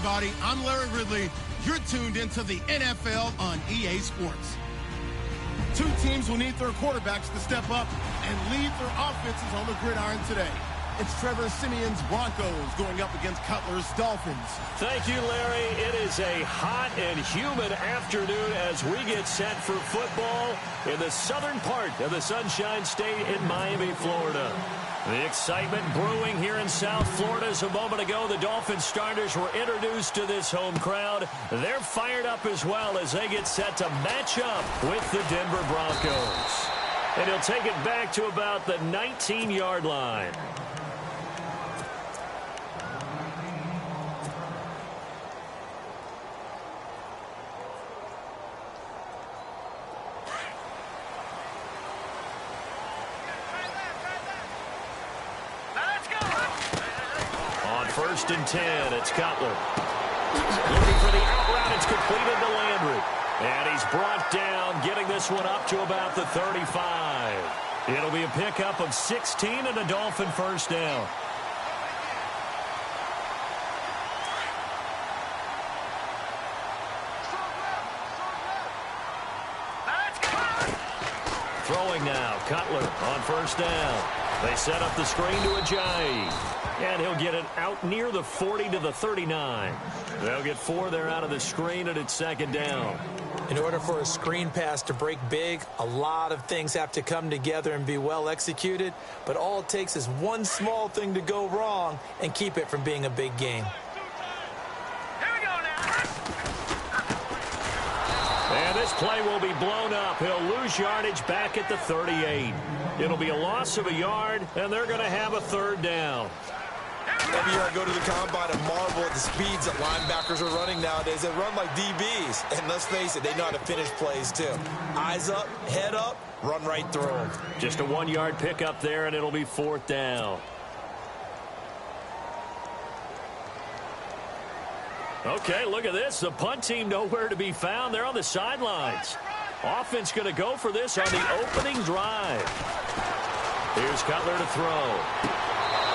everybody. I'm Larry Ridley. You're tuned into the NFL on EA Sports. Two teams will need their quarterbacks to step up and lead their offenses on the gridiron today. It's Trevor Siemian's Broncos going up against Cutler's Dolphins. Thank you, Larry. It is a hot and humid afternoon as we get set for football in the southern part of the Sunshine State in Miami, Florida. The excitement brewing here in South Florida as a moment ago the Dolphins starters were introduced to this home crowd. They're fired up as well as they get set to match up with the Denver Broncos. And he'll take it back to about the 19-yard line. First and 10, it's Cutler. Looking for the out route, it's completed to Landry. And he's brought down, getting this one up to about the 35. It'll be a pickup of 16 and a Dolphin first down. Throwing now, Cutler on first down. They set up the screen to Ajayi. And he'll get it out near the 40 to the 39. They'll get 4 there out of the screen, and it's second down. In order for a screen pass to break big, a lot of things have to come together and be well executed. But all it takes is one small thing to go wrong and keep it from being a big game. And this play will be blown up. He'll lose yardage back at the 38. It'll be a loss of a yard, and they're going to have a third down. Every year I go to the combine and marvel at the speeds that linebackers are running nowadays. They run like DBs. And let's face it, they know how to finish plays too. Eyes up, head up, run right through them. Just a 1-yard pickup there, and it'll be fourth down. Okay, look at this. The punt team nowhere to be found. They're on the sidelines. Offense going to go for this on the opening drive. Here's Cutler to throw.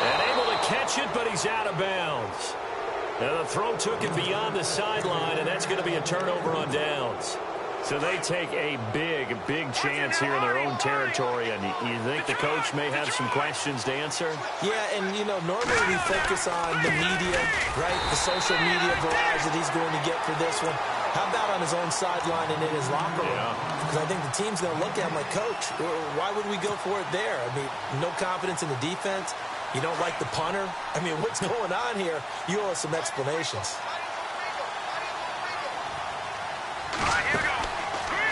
And able to catch it, but he's out of bounds. Now the throw took it beyond the sideline, and that's going to be a turnover on downs. So they take a big chance here in their own territory, and you think the coach may have some questions to answer? Yeah, and, you know, normally we focus on the media, right, the social media barrage that he's going to get for this one. How about on his own sideline and in his locker room? Because I think the team's going to look at him like, Coach, why would we go for it there? I mean, no confidence in the defense. You don't like the punter? I mean, what's going on here? You owe us some explanations.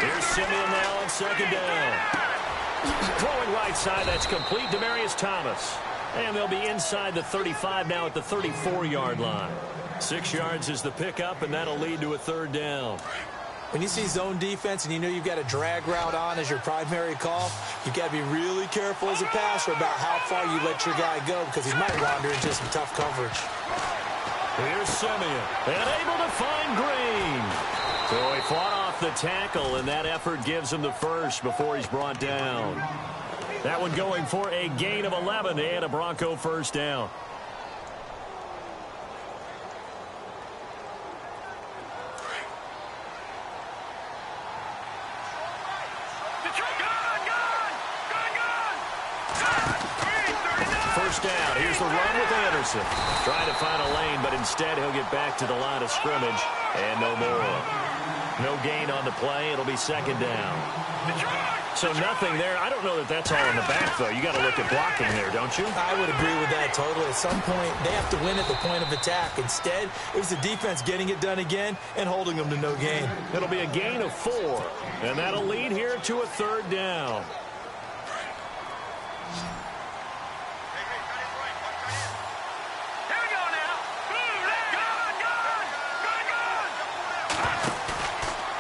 Here's Siemian now on second down. Throwing right side, that's complete. Demaryius Thomas. And they'll be inside the 35 now at the 34-yard line. 6 yards is the pickup, and that'll lead to a third down. When you see zone defense and you know you've got a drag route on as your primary call, you've got to be really careful as a passer about how far you let your guy go because he might wander into some tough coverage. Here's Siemian, and able to find Green. So he fought off the tackle, and that effort gives him the first before he's brought down. That one going for a gain of 11 and a Bronco first down. First down. Here's the run with Anderson. Trying to find a lane, but instead he'll get back to the line of scrimmage and no more. No gain on the play. It'll be second down. So nothing there. I don't know that that's all in the back, though. You got to look at blocking there, don't you? I would agree with that totally. At some point, they have to win at the point of attack. Instead, it was the defense getting it done again and holding them to no gain. It'll be a gain of 4, and that'll lead here to a third down.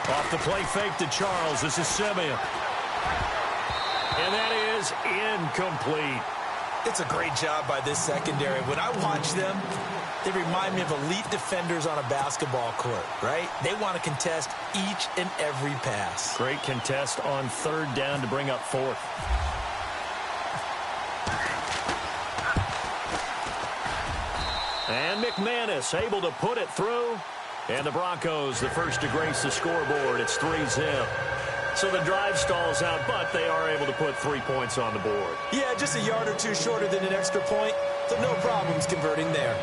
Off the play fake to Charles. This is Siemian. And that is incomplete. It's a great job by this secondary. When I watch them, they remind me of elite defenders on a basketball court, right? They want to contest each and every pass. Great contest on third down to bring up fourth. And McManus able to put it through. And the Broncos, the first to grace the scoreboard. It's 3-zip. So the drive stalls out, but they are able to put 3 points on the board. Yeah, just a yard or two shorter than an extra point, so no problems converting there.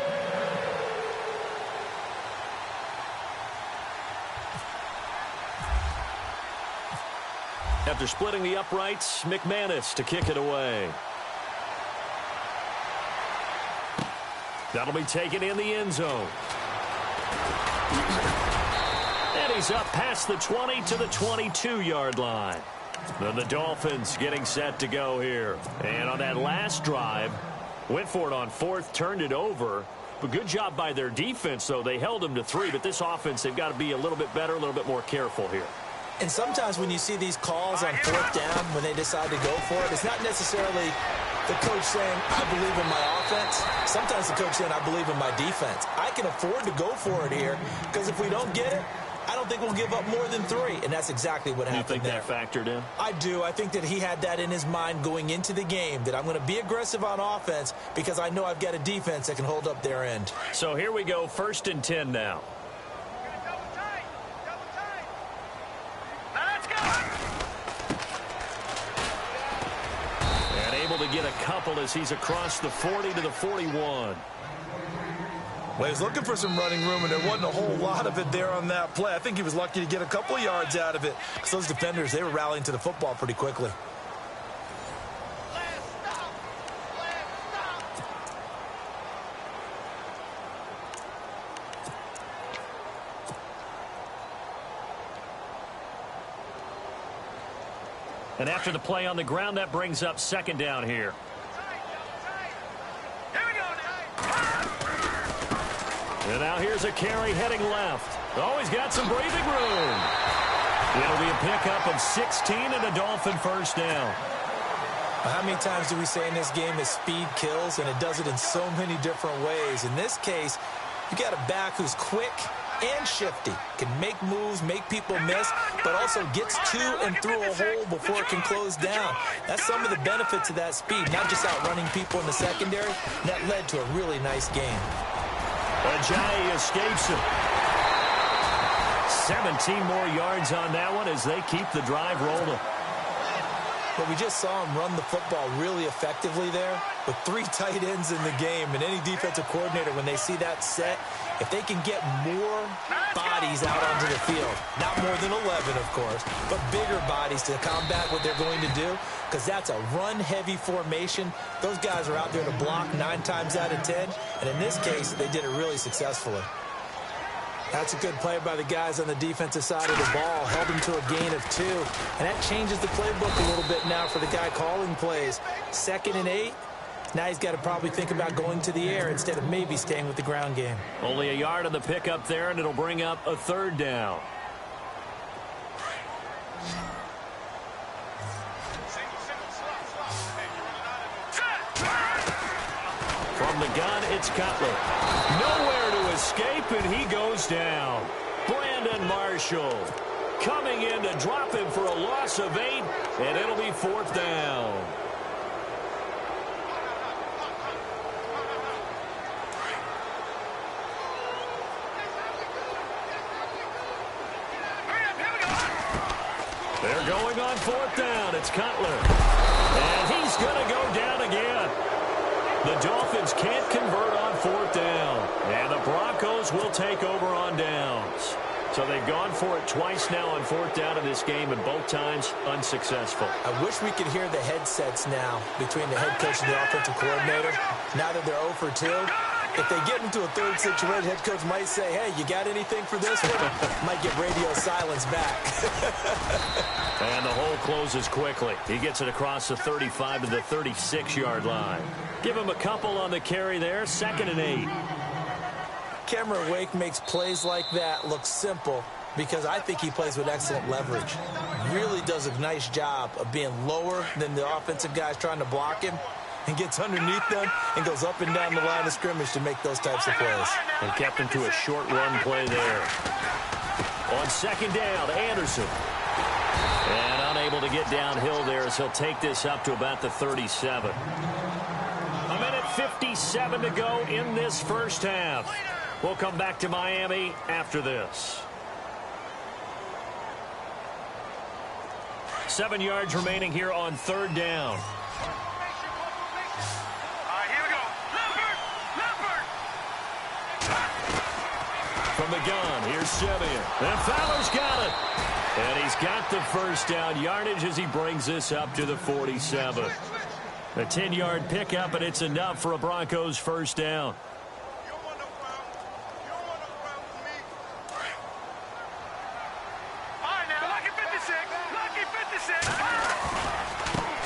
After splitting the uprights, McManus to kick it away. That'll be taken in the end zone. And he's up past the 20 to the 22-yard line. Then the Dolphins getting set to go here. And on that last drive, went for it on fourth, turned it over. But good job by their defense, though. They held them to 3, but this offense, they've got to be a little bit better, a little bit more careful here. And sometimes when you see these calls on fourth down, when they decide to go for it, it's not necessarily the coach saying, I believe in my offense. Sometimes the coach saying, I believe in my defense. I can afford to go for it here because if we don't get it, I don't think we'll give up more than 3. And that's exactly what happened there. You think that factored in? I do. I think that he had that in his mind going into the game, that I'm going to be aggressive on offense because I know I've got a defense that can hold up their end. So here we go, 1st and 10 now. And able to get a couple as he's across the 40 to the 41. Well, he was looking for some running room, and there wasn't a whole lot of it there on that play. I think he was lucky to get a couple of yards out of it because those defenders, they were rallying to the football pretty quickly. And after the play on the ground, that brings up 2nd down here. And now here's a carry heading left. Oh, he's got some breathing room. It'll be a pickup of 16 and a Dolphin 1st down. How many times do we say in this game that speed kills, and it does it in so many different ways? In this case, you got a back who's quick and shifty, can make moves, make people miss, but also gets to and through a hole before it can close down. That's some of the benefits of that speed, not just outrunning people in the secondary. That led to a really nice game. Ajayi escapes him. 17 more yards on that one as they keep the drive rolling. But we just saw him run the football really effectively there with 3 tight ends in the game. And any defensive coordinator, when they see that set, if they can get more bodies out onto the field, not more than 11, of course, but bigger bodies to combat what they're going to do, because that's a run-heavy formation. Those guys are out there to block 9 times out of 10. And in this case, they did it really successfully. That's a good play by the guys on the defensive side of the ball. Held them to a gain of 2. And that changes the playbook a little bit now for the guy calling plays. 2nd and 8. Now he's got to probably think about going to the air instead of maybe staying with the ground game. Only a yard on the pickup there, and it'll bring up a 3rd down. From the gun, it's Cutler. Nowhere to escape, and he goes down. Brandon Marshall coming in to drop him for a loss of 8, and it'll be 4th down. They're going on 4th down. It's Cutler. And he's going to go down again. The Dolphins can't convert on 4th down. And the Broncos will take over on downs. So they've gone for it twice now on 4th down in this game, and both times unsuccessful. I wish we could hear the headsets now between the head coach and the offensive coordinator. Now that they're 0 for 2. If they get into a 3rd situation, head coach might say, hey, you got anything for this one? Might get radio silence back. And the hole closes quickly. He gets it across the 35 to the 36-yard line. Give him a couple on the carry there. 2nd and 8. Cameron Wake makes plays like that look simple because I think he plays with excellent leverage. Really does a nice job of being lower than the offensive guys trying to block him, and gets underneath them and goes up and down the line of scrimmage to make those types of plays. And kept him to a short run play there. On 2nd down, Anderson. And unable to get downhill there as he'll take this up to about the 37. 1:30 1:57 to go in this first half. We'll come back to Miami after this. 7 yards remaining here on third down. From the gun, here's Simeon. And Fowler's got it. And he's got the first down yardage as he brings this up to the 47. A 10-yard pickup, and it's enough for a Broncos first down.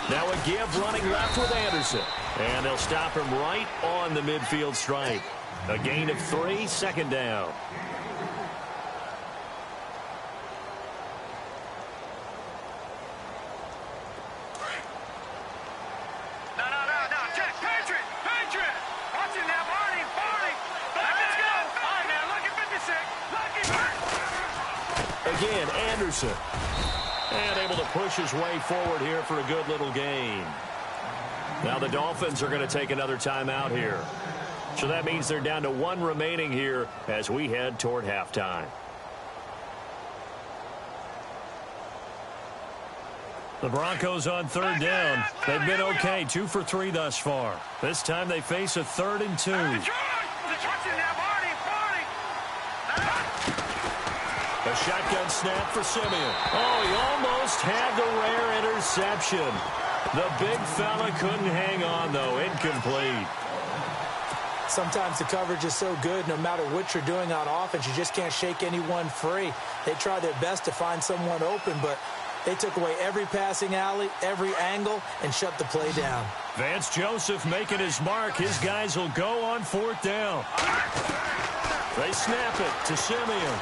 Now a give running left with Anderson. And they'll stop him right on the midfield stripe. A gain of 3, second down. Again, Anderson. And able to push his way forward here for a good little gain. Now the Dolphins are going to take another timeout here. So that means they're down to 1 remaining here as we head toward halftime. The Broncos on third down. They've been okay, 2 for 3 thus far. This time they face a 3rd and 2. A shotgun snap for Simeon. Oh, he almost had the rare interception. The big fella couldn't hang on, though. Incomplete. Sometimes the coverage is so good, no matter what you're doing on offense, you just can't shake anyone free. They try their best to find someone open, but they took away every passing alley, every angle, and shut the play down. Vance Joseph making his mark. His guys will go on 4th down. They snap it to Simeon.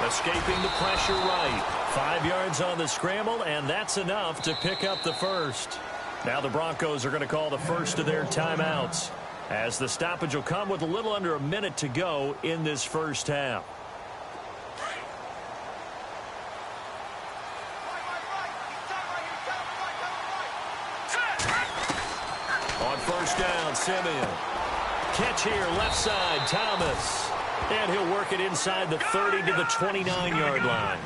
Escaping the pressure right. 5 yards on the scramble, and that's enough to pick up the first. Now the Broncos are going to call the first of their timeouts, as the stoppage will come with a little under a minute to go in this first half. On first down, Simeon. Catch here, left side, Thomas. And he'll work it inside the 30 to the 29-yard line.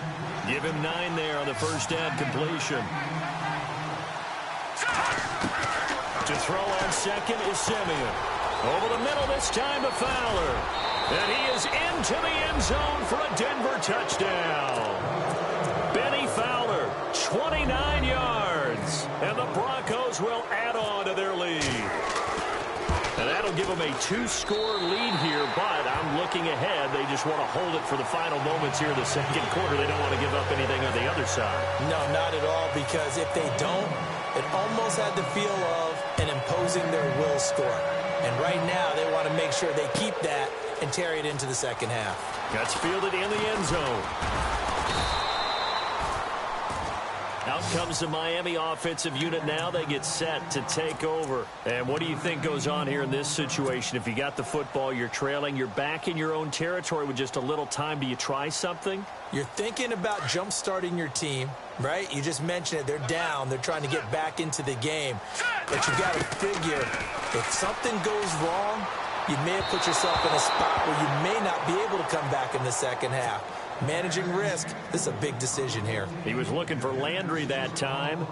Give him 9 there on the first down completion. To throw on second is Simeon. Over the middle this time to Fowler. And he is into the end zone for a Denver touchdown. Benny Fowler, 29 yards. And the Broncos will add on to their lead. And that'll give them a 2-score lead here, but I'm looking ahead. They just want to hold it for the final moments here in the second quarter. They don't want to give up anything on the other side. No, not at all, because if they don't, it almost had the feel of an imposing their will score. And right now, they want to make sure they keep that and carry it into the second half. That's fielded in the end zone. Out comes the Miami offensive unit now. They get set to take over. And what do you think goes on here in this situation? If you got the football, you're trailing, you're back in your own territory with just a little time. Do you try something? You're thinking about jump-starting your team, right? You just mentioned it. They're down. They're trying to get back into the game. But you got to figure, if something goes wrong, you may have put yourself in a spot where you may not be able to come back in the second half. Managing risk, this is a big decision here. He was looking for Landry that time,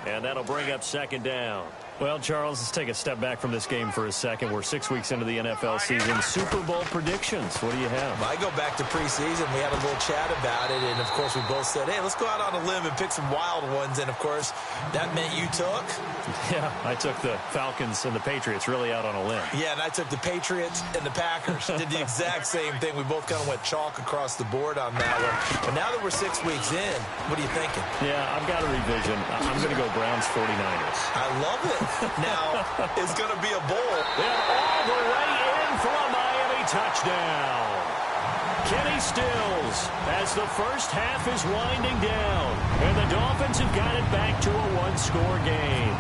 and that'll bring up second down. Well, Charles, let's take a step back from this game for a second. We're 6 weeks into the NFL season. Super Bowl predictions. What do you have? I go back to preseason. We had a little chat about it, and, of course, we both said, hey, let's go out on a limb and pick some wild ones. And, of course, that meant you took? Yeah, I took the Falcons and the Patriots really out on a limb. Yeah, and I took the Patriots and the Packers. Did the exact same thing. We both kind of went chalk across the board on that one. But now that we're 6 weeks in, what are you thinking? Yeah, I've got a revision. I'm going to go Browns 49ers. I love it. Now, it's going to be a bowl. And all the way in for a Miami touchdown. Kenny Stills as the first half is winding down. And the Dolphins have got it back to a 1-score game.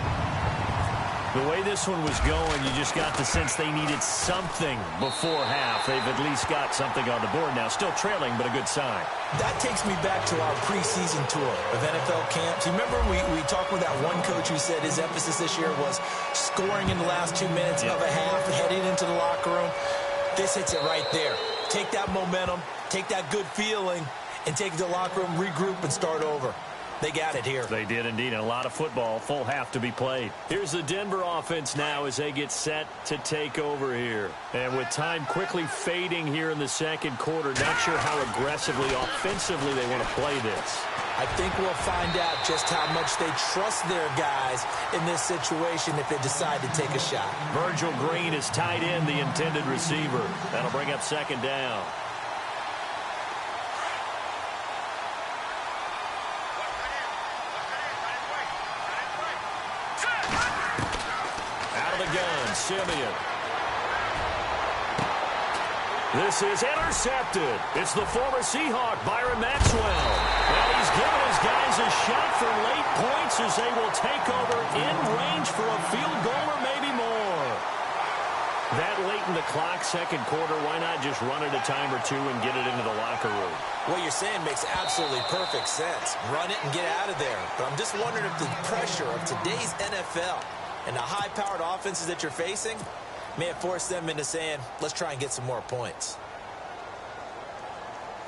The way this one was going, you just got the sense they needed something before half. They've at least got something on the board now. Still trailing, but a good sign. That takes me back to our preseason tour of NFL camps. You remember we talked with that one coach who said his emphasis this year was scoring in the last 2 minutes of a half, heading into the locker room. This hits it right there. Take that momentum, take that good feeling, and take it to the locker room, regroup, and start over. They got it here. They did indeed. And a lot of football, full half to be played. Here's the Denver offense now as they get set to take over here. And with time quickly fading here in the second quarter, not sure how aggressively, offensively they want to play this. I think we'll find out just how much they trust their guys in this situation if they decide to take a shot. Virgil Green is tied in, the intended receiver. That'll bring up second down. Simeon. This is intercepted. It's the former Seahawk, Byron Maxwell. And he's given his guys a shot for late points as they will take over in range for a field goal or maybe more. That late in the clock, second quarter, why not just run it a time or two and get it into the locker room? What you're saying makes absolutely perfect sense. Run it and get out of there. But I'm just wondering if the pressure of today's NFL and the high-powered offenses that you're facing may have forced them into saying, let's try and get some more points.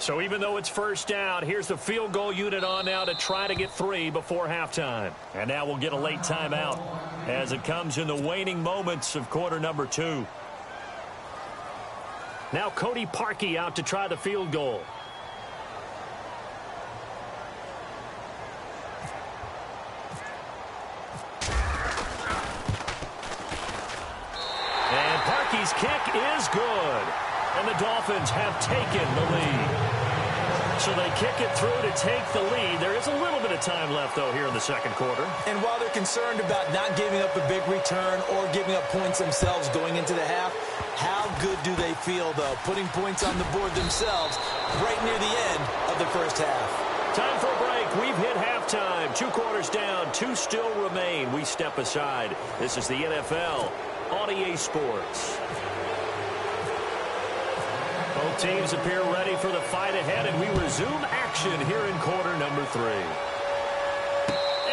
So even though it's first down, here's the field goal unit on now to try to get 3 before halftime. And now we'll get a late timeout as it comes in the waning moments of quarter number 2. Now Cody Parkey out to try the field goal. Parkey's kick is good. And the Dolphins have taken the lead. So they kick it through to take the lead. There is a little bit of time left, though, here in the second quarter. And while they're concerned about not giving up a big return or giving up points themselves going into the half, how good do they feel, though, putting points on the board themselves right near the end of the first half? Time for a break. We've hit halftime. 2 quarters down. 2 still remain. We step aside. This is the NFL on EA Sports. Both teams appear ready for the fight ahead, and we resume action here in quarter number 3.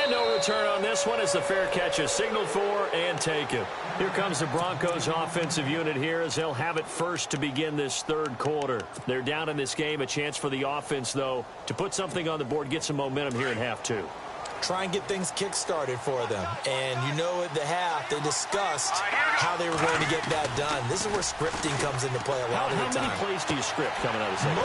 And no return on this one as the fair catch is signaled for and taken. Here comes the Broncos offensive unit here as they'll have it first to begin this third quarter. They're down in this game. A chance for the offense, though, to put something on the board, get some momentum here in half 2. Try and get things kick-started for them. And you know at the half, they discussed how they were going to get that done. This is where scripting comes into play a lot of the time. How many plays do you script coming out of the second?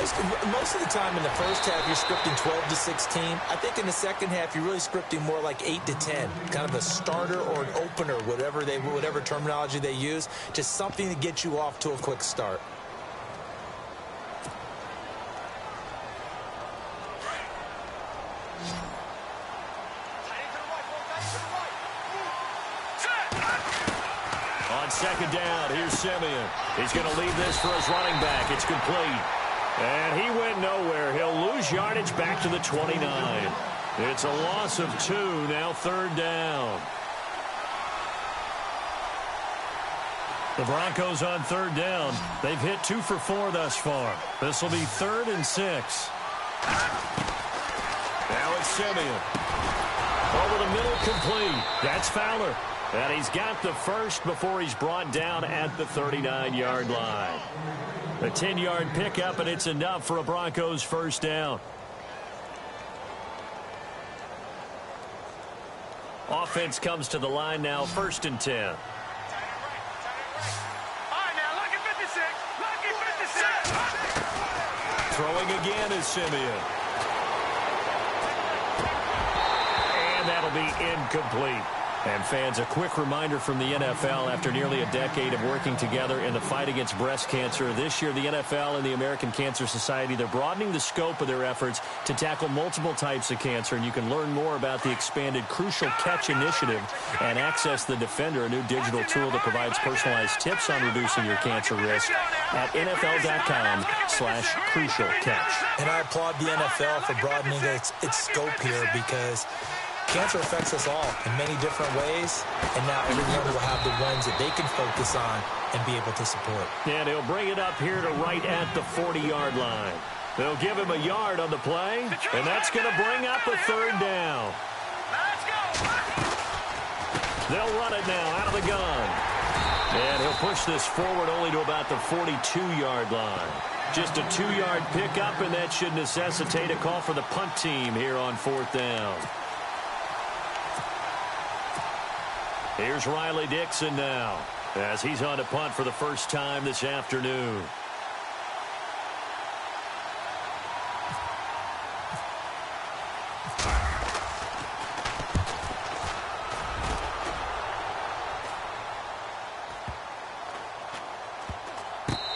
Most of the time in the first half, you're scripting 12 to 16. I think in the second half, you're really scripting more like 8 to 10. Kind of a starter or an opener, whatever terminology they use. Just something to get you off to a quick start. Second down, here's Simeon. He's going to leave this for his running back. It's complete. And he went nowhere. He'll lose yardage back to the 29. It's a loss of 2, now third down. The Broncos on third down. They've hit 2 for 4 thus far. This will be 3rd and 6. Now it's Simeon. Over the middle, complete. That's Fowler. And he's got the first before he's brought down at the 39-yard line. A 10-yard pickup, and it's enough for a Broncos first down. Offense comes to the line now, 1st and 10. Throwing again is Simeon. And that'll be incomplete. And fans, a quick reminder from the NFL, after nearly a decade of working together in the fight against breast cancer, this year the NFL and the American Cancer Society, they're broadening the scope of their efforts to tackle multiple types of cancer. And you can learn more about the expanded Crucial Catch initiative and access the Defender, a new digital tool that provides personalized tips on reducing your cancer risk at NFL.com/crucialcatch. And I applaud the NFL for broadening its scope here, because Cancer affects us all in many different ways, and now everyone will have the ones that they can focus on and be able to support. And he'll bring it up here to right at the 40-yard line. They'll give him a yard on the play, and that's going to bring up a third down. They'll run it now out of the gun. And he'll push this forward only to about the 42-yard line. Just a 2-yard pickup, and that should necessitate a call for the punt team here on fourth down. Here's Riley Dixon now, as he's on to punt for the first time this afternoon.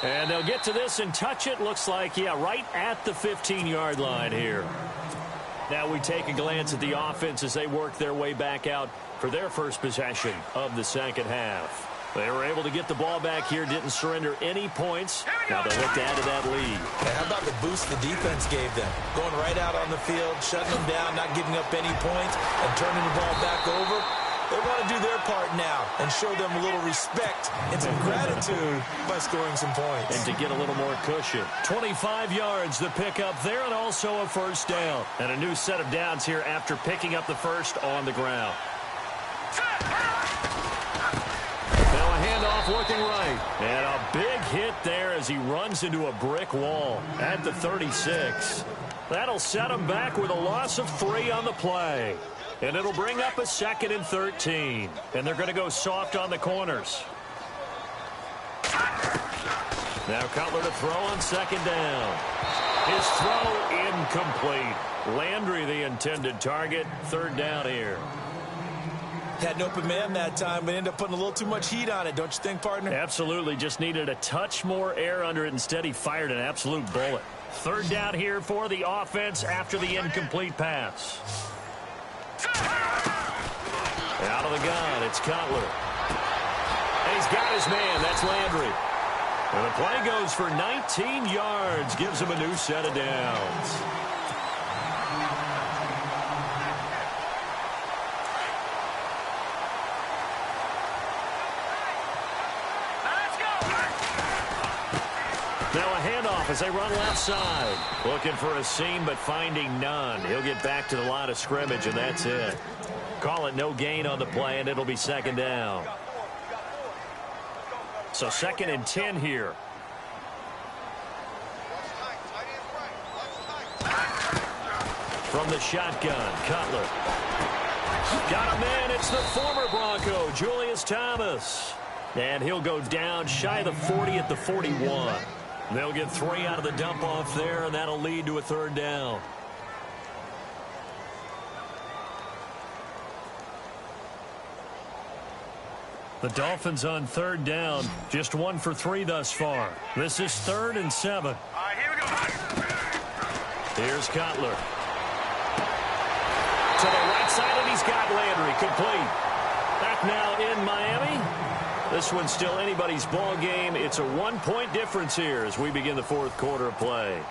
And they'll get to this and touch it. Looks like, yeah, right at the 15-yard line here. Now we take a glance at the offense as they work their way back out for their first possession of the second half. They were able to get the ball back here, didn't surrender any points. Now they look to add to that lead. And how about the boost the defense gave them? Going right out on the field, shutting them down, not giving up any points, and turning the ball back over. They want to do their part now and show them a little respect and some gratitude by scoring some points. And to get a little more cushion. 25 yards the pickup there, and also a first down. And a new set of downs here after picking up the first on the ground. Now a handoff looking right. And a big hit there as he runs into a brick wall at the 36. That'll set him back with a loss of 3 on the play. And it'll bring up a 2nd and 13. And they're going to go soft on the corners. Now Cutler to throw on 2nd down. His throw incomplete. Landry the intended target. 3rd down here. Had an open man that time, but ended up putting a little too much heat on it, don't you think, partner? Absolutely. Just needed a touch more air under it. Instead, he fired an absolute bullet. 3rd down here for the offense after the incomplete pass. Out of the gun, it's Cutler. And he's got his man. That's Landry. And the play goes for 19 yards. Gives him a new set of downs. Now a handoff as they run left side. Looking for a seam, but finding none. He'll get back to the line of scrimmage, and that's it. Call it no gain on the play, and it'll be 2nd down. So 2nd and 10 here. From the shotgun, Cutler. Got a man. It's the former Bronco, Julius Thomas. And he'll go down shy of the 40 at the 41. They'll get 3 out of the dump-off there, and that'll lead to a 3rd down. The Dolphins on 3rd down, just 1 for 3 thus far. This is 3rd and 7. All right, here we go. Here's Cutler. To the right side, and he's got Landry complete. Back now in Miami. This one's still anybody's ball game. It's a 1-point difference here as we begin the 4th quarter of play.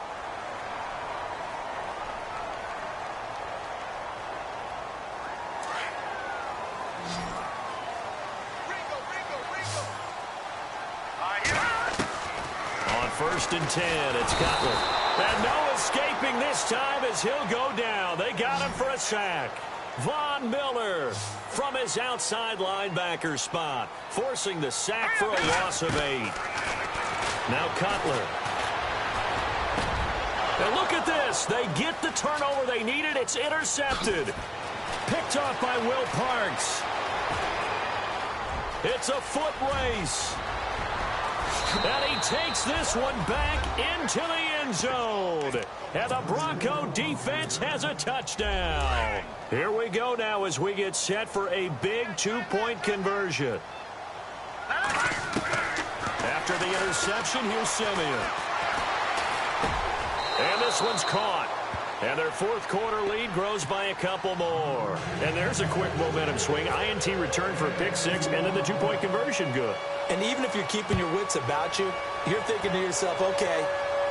On 1st and 10, it's Cutler. And no escaping this time as he'll go down. They got him for a sack. Von Miller from his outside linebacker spot, forcing the sack for a loss of 8. Now Cutler. And look at this. They get the turnover they needed. It's intercepted. Picked off by Will Parks. It's a foot race. And he takes this one back into the end zone. And the Bronco defense has a touchdown. Here we go now as we get set for a big 2-point conversion. After the interception, here's Simeon. And this one's caught. And their 4th quarter lead grows by a couple more. And there's a quick momentum swing. INT return for a pick 6, and then the 2-point conversion good. And even if you're keeping your wits about you, you're thinking to yourself, okay,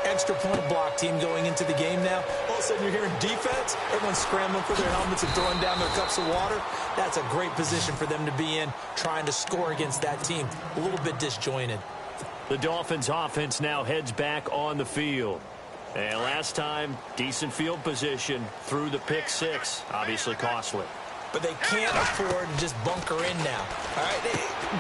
extra point block team going into the game now. All of a sudden you're hearing defense. Everyone's scrambling for their helmets and throwing down their cups of water. That's a great position for them to be in, trying to score against that team. A little bit disjointed. The Dolphins offense now heads back on the field. And last time, decent field position through the pick six. Obviously costly. But they can't afford to just bunker in now. All right,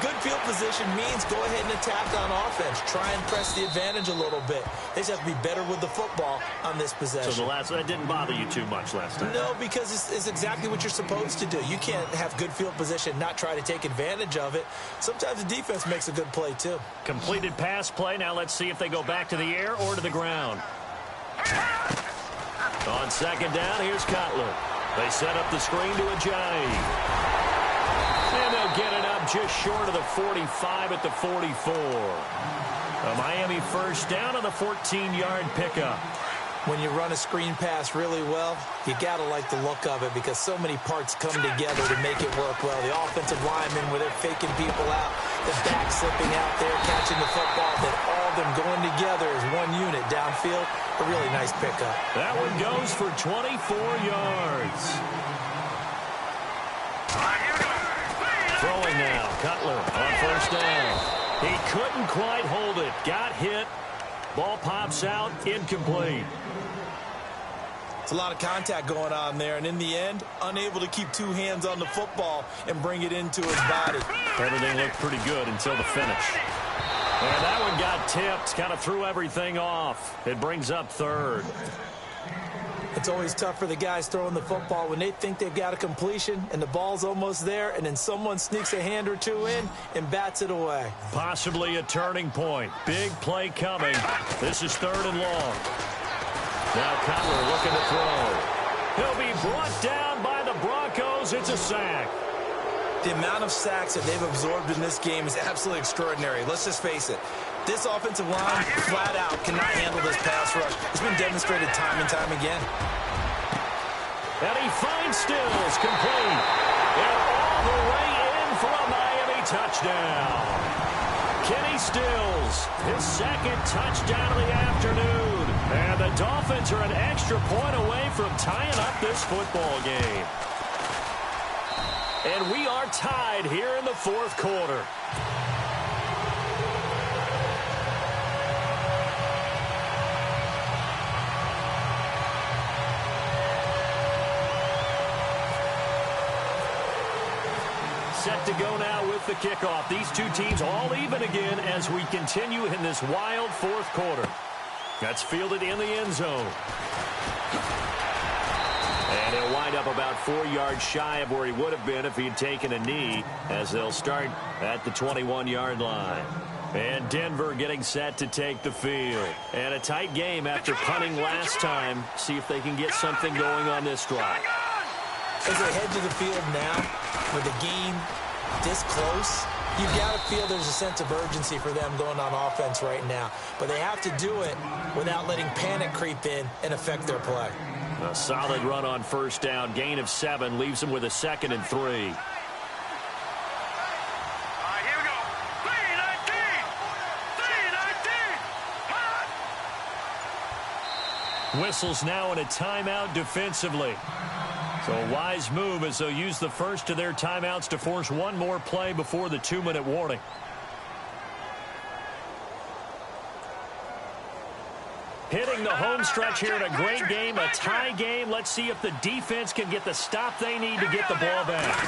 good field position means go ahead and attack on offense. Try and press the advantage a little bit. They just have to be better with the football on this possession. So that didn't bother you too much last time? No, because it's exactly what you're supposed to do. You can't have good field position, not try to take advantage of it. Sometimes the defense makes a good play, too. Completed pass play. Now let's see if they go back to the air or to the ground. On second down, here's Cutler. They set up the screen to Ajayi. And they'll get it up just short of the 45 at the 44. A Miami first down on the 14-yard pickup. When you run a screen pass really well, you got to like the look of it because so many parts come together to make it work well. The offensive linemen, where they're faking people out, the back slipping out there, catching the football, then all of them going together as one unit downfield. A really nice pickup. That one goes for 24 yards. Throwing now, Cutler on first down. He couldn't quite hold it. Got hit. Ball pops out, incomplete. It's a lot of contact going on there, and in the end, unable to keep two hands on the football and bring it into his body. Everything looked pretty good until the finish. And that one got tipped, kind of threw everything off. It brings up third. It's always tough for the guys throwing the football when they think they've got a completion and the ball's almost there, and then someone sneaks a hand or two in and bats it away. Possibly a turning point. Big play coming. This is third and long. Now Cutler looking to throw. He'll be brought down by the Broncos. It's a sack. The amount of sacks that they've absorbed in this game is absolutely extraordinary. Let's just face it. This offensive line, flat out, cannot handle this pass rush. It's been demonstrated time and time again. And he finds Stills, complete. And all the way in for a Miami touchdown. Kenny Stills, his second touchdown of the afternoon. And the Dolphins are an extra point away from tying up this football game. And we are tied here in the fourth quarter. Set to go now with the kickoff. These two teams all even again as we continue in this wild fourth quarter. That's fielded in the end zone. And he'll wind up about 4 yards shy of where he would have been if he'd taken a knee, as they'll start at the 21-yard line. And Denver getting set to take the field. And a tight game after punting last time. See if they can get something going on this drive. As they head to the field now, with the game this close, you've got to feel there's a sense of urgency for them going on offense right now. But they have to do it without letting panic creep in and affect their play. A solid run on first down. Gain of 7 leaves them with a 2nd and 3. All right, here we go. 3-19. Whistles now in a timeout defensively. So a wise move as they'll use the first of their timeouts to force one more play before the 2-minute warning. Hitting the home stretch here in a great game, a tie game. Let's see if the defense can get the stop they need to get the ball back.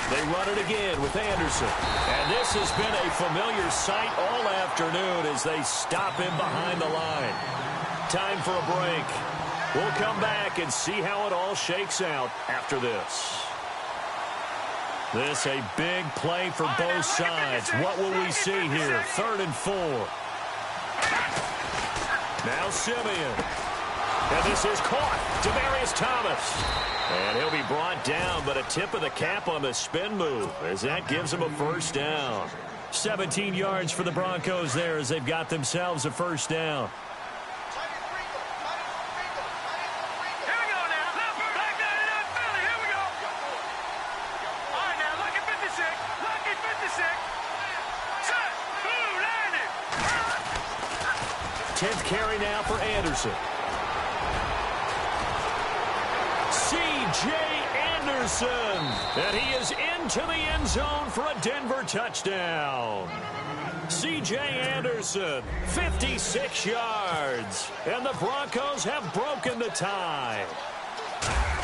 They run it again with Anderson. And this has been a familiar sight all afternoon as they stop him behind the line. Time for a break. We'll come back and see how it all shakes out after this. This a big play for both sides. What will we see here? 3rd and 4. Now Simeon. And this is caught. Demaryius Thomas. And he'll be brought down, but a tip of the cap on the spin move as that gives him a first down. 17 yards for the Broncos there as they've got themselves a first down. 10th carry now for Anderson. C.J. Anderson. And he is into the end zone for a Denver touchdown. C.J. Anderson, 56 yards. And the Broncos have broken the tie.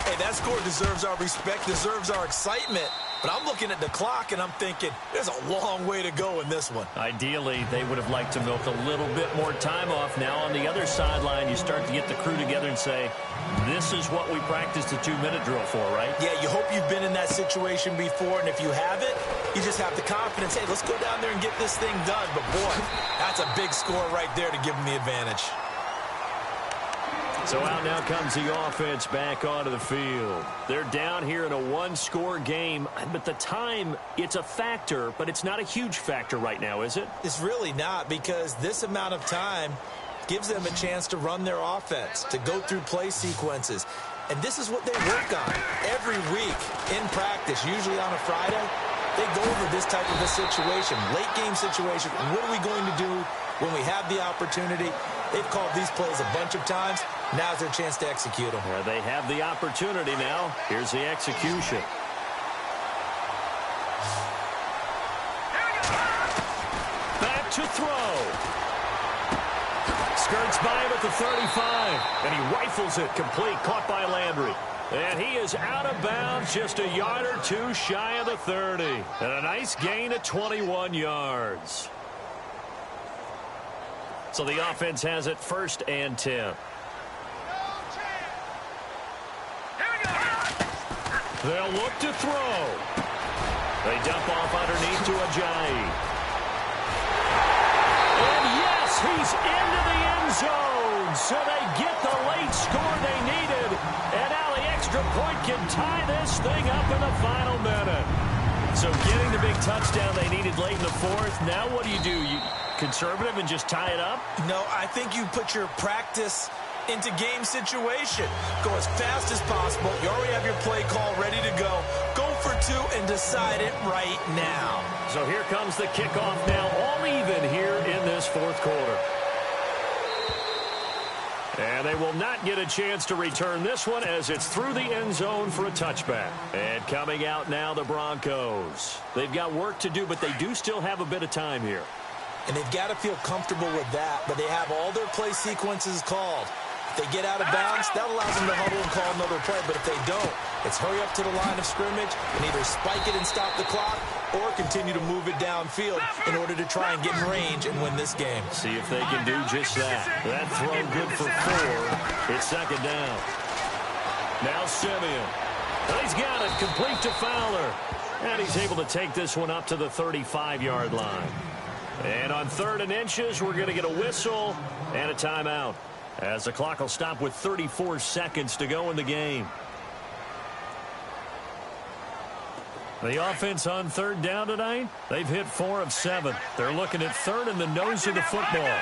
Hey, that score deserves our respect, deserves our excitement. But I'm looking at the clock, and I'm thinking there's a long way to go in this one. Ideally, they would have liked to milk a little bit more time off. Now on the other sideline, you start to get the crew together and say, this is what we practiced a 2-minute drill for, right? Yeah, you hope you've been in that situation before, and if you haven't, you just have the confidence, hey, let's go down there and get this thing done. But, boy, that's a big score right there to give them the advantage. So out now comes the offense back onto the field. They're down here in a one-score game, but the time, it's a factor, but it's not a huge factor right now, is it? It's really not, because this amount of time gives them a chance to run their offense, to go through play sequences. And this is what they work on every week in practice, usually on a Friday. They go over this type of a situation, late-game situation. What are we going to do when we have the opportunity? They've called these plays a bunch of times. Now's their chance to execute them. Yeah, they have the opportunity now. Here's the execution. Back to throw. Skirts by him at the 35. And he rifles it complete. Caught by Landry. And he is out of bounds, just a yard or two shy of the 30. And a nice gain of 21 yards. So the offense has it 1st and 10. They'll look to throw. They dump off underneath to Ajayi. And yes, he's into the end zone. So they get the late score they needed. And now the extra point can tie this thing up in the final minute. So getting the big touchdown they needed late in the 4th. Now what do? You conservative and just tie it up? No, I think you put your practice into game situation. Go as fast as possible. You already have your play call ready to go. Go for 2 and decide it right now. So here comes the kickoff now, all even here in this 4th quarter. And they will not get a chance to return this one as it's through the end zone for a touchback. And coming out now, the Broncos. They've got work to do, but they do still have a bit of time here. And they've got to feel comfortable with that, but they have all their play sequences called. If they get out of bounds, that allows them to huddle and call another play. But if they don't, it's hurry up to the line of scrimmage and either spike it and stop the clock or continue to move it downfield in order to try and get in range and win this game. See if they can do just that. That throw good for 4. It's 2nd down. Now Simeon. And he's got it complete to Fowler. And he's able to take this one up to the 35-yard line. And on 3rd and inches, we're going to get a whistle and a timeout, as the clock will stop with 34 seconds to go in the game. The offense on 3rd down tonight, they've hit 4 of 7. They're looking at 3rd in the nose of the football.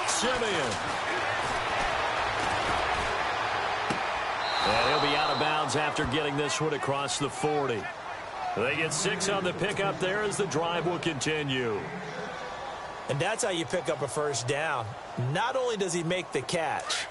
Simeon. And he'll be out of bounds after getting this one across the 40. They get 6 on the pickup there as the drive will continue. And that's how you pick up a 1st down. Not only does he make the catch,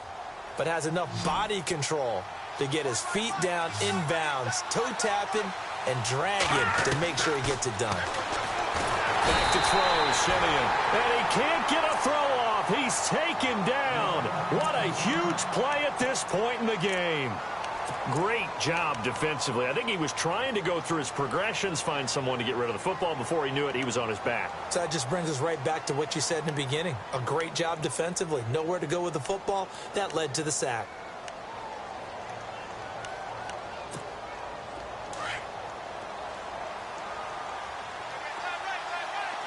but has enough body control to get his feet down inbounds, toe tapping and dragging to make sure he gets it done. Back to throw, Simeon. And he can't get a throw off. He's taken down. What a huge play at this point in the game. Great job defensively. I think he was trying to go through his progressions, find someone to get rid of the football. Before he knew it, he was on his back. So that just brings us right back to what you said in the beginning. A great job defensively. Nowhere to go with the football. That led to the sack.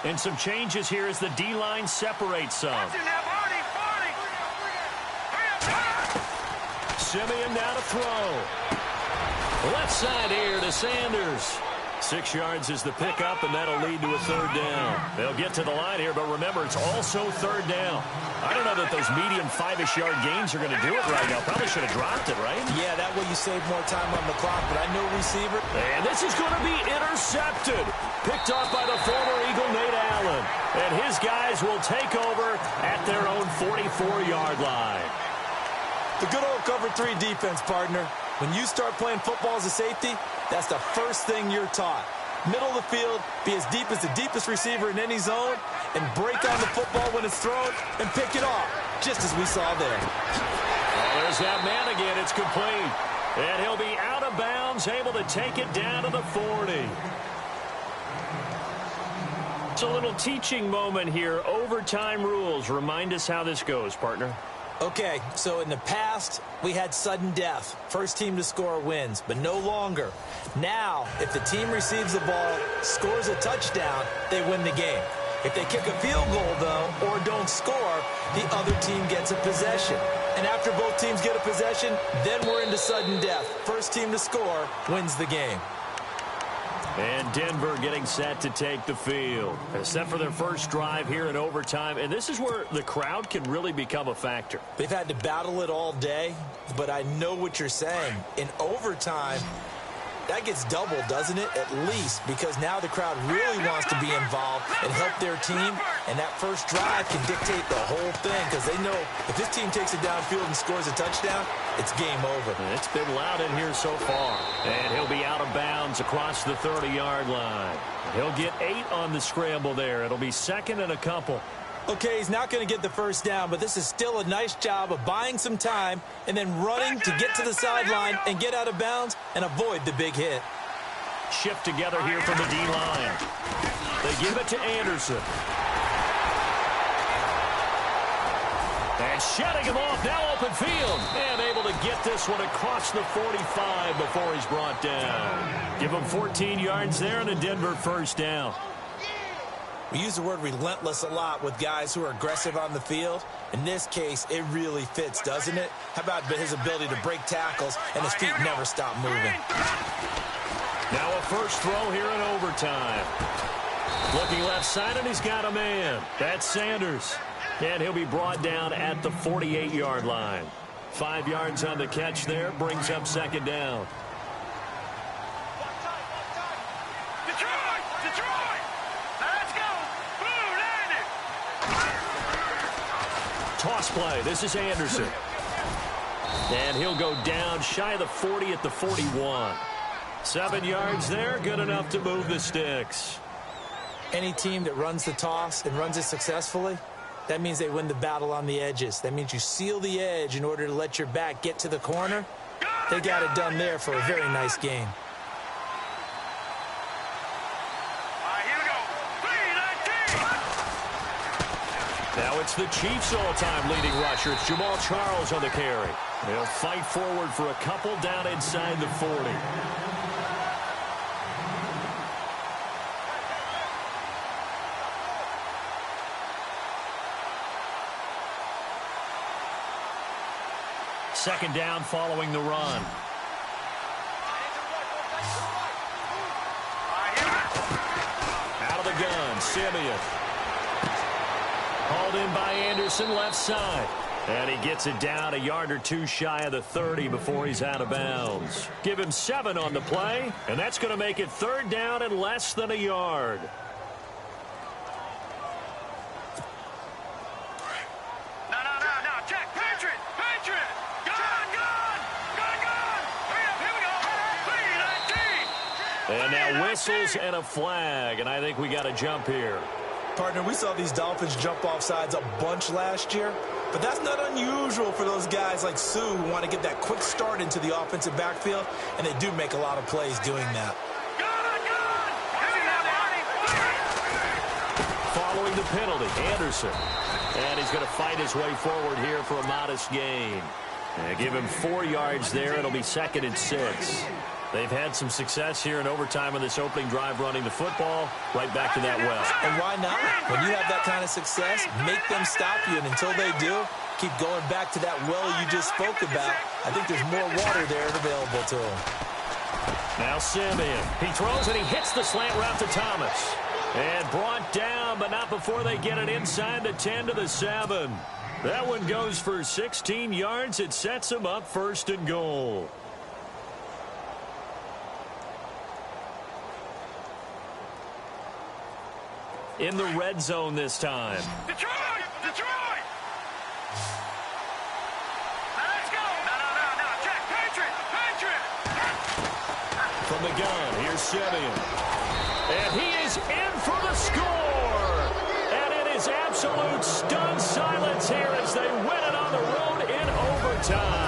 And some changes here as the D-line separates some. Simeon now to throw. Left side here to Sanders. 6 yards is the pickup, and that'll lead to a third down. They'll get to the line here, but remember, it's also third down. I don't know that those medium 5-ish yard gains are going to do it right now. Probably should have dropped it, right? Yeah, that way you save more time on the clock, but I know receiver. And this is going to be intercepted. Picked off by the former Eagle, Nate Allen. And his guys will take over at their own 44-yard line. The good old cover 3 defense, partner. When you start playing football as a safety, that's the first thing you're taught. Middle of the field, be as deep as the deepest receiver in any zone, and break on the football when it's thrown and pick it off, just as we saw there. Well, there's that man again. It's complete. And he'll be out of bounds, able to take it down to the 40. It's a little teaching moment here. Overtime rules. Remind us how this goes, partner. Okay, so in the past, we had sudden death. First team to score wins, but no longer. Now, if the team receives the ball, scores a touchdown, they win the game. If they kick a field goal, though, or don't score, the other team gets a possession. And after both teams get a possession, then we're into sudden death. First team to score wins the game. And Denver getting set to take the field. Set for their first drive here in overtime. And this is where the crowd can really become a factor. They've had to battle it all day, but I know what you're saying. In overtime, that gets doubled, doesn't it? At least, because now the crowd really wants to be involved and help their team. And that first drive can dictate the whole thing, because they know if this team takes it downfield and scores a touchdown, it's game over. It's been loud in here so far. And he'll be out of bounds across the 30-yard line. He'll get 8 on the scramble there. It'll be second and a couple. Okay, he's not going to get the first down, but this is still a nice job of buying some time and then running to get to the sideline and get out of bounds and avoid the big hit. Shift together here from the D-line. They give it to Anderson. And shutting him off, now open field. And able to get this one across the 45 before he's brought down. Give him 14 yards there and a Denver first down. We use the word relentless a lot with guys who are aggressive on the field. In this case, it really fits, doesn't it? How about his ability to break tackles and his feet never stop moving? Now a first throw here in overtime. Looking left side, and he's got a man. That's Sanders. And he'll be brought down at the 48-yard line. 5 yards on the catch there, brings up second down. Toss play. This is Anderson. And he'll go down shy of the 40 at the 41. 7 yards there, good enough to move the sticks. Any team that runs the toss and runs it successfully, that means they win the battle on the edges. That means you seal the edge in order to let your back get to the corner. They got it done there for a very nice game. Now it's the Chiefs' all-time leading rusher. It's Jamal Charles on the carry. They'll fight forward for a couple down inside the 40. Second down following the run. Out of the gun, Simeon. Hauled in by Anderson, left side. And he gets it down a yard or two shy of the 30 before he's out of bounds. Give him 7 on the play, and that's going to make it third down and less than a yard. No, check, Patriot! Gun! And now whistles and a flag, and I think we got a jump here. Partner, we saw these Dolphins jump off sides a bunch last year, but that's not unusual for those guys like Sue who want to get that quick start into the offensive backfield, and they do make a lot of plays doing that. Following the penalty, Anderson. And he's going to fight his way forward here for a modest gain. And give him 4 yards there. It'll be second and 6. They've had some success here in overtime on this opening drive running the football. Right back to that well. And why not? When you have that kind of success, make them stop you. And until they do, keep going back to that well you just spoke about. I think there's more water there available to them. Now Simeon. He throws and he hits the slant route to Thomas. And brought down, but not before they get it inside the 10 to the 7. That one goes for 16 yards. It sets them up 1st and goal. In the red zone this time. Detroit! Detroit! Let's go! No. Jack, Patriot! From the gun, here's Simeon. And he is in for the score! And it is absolute stunned silence here as they win it on the road in overtime.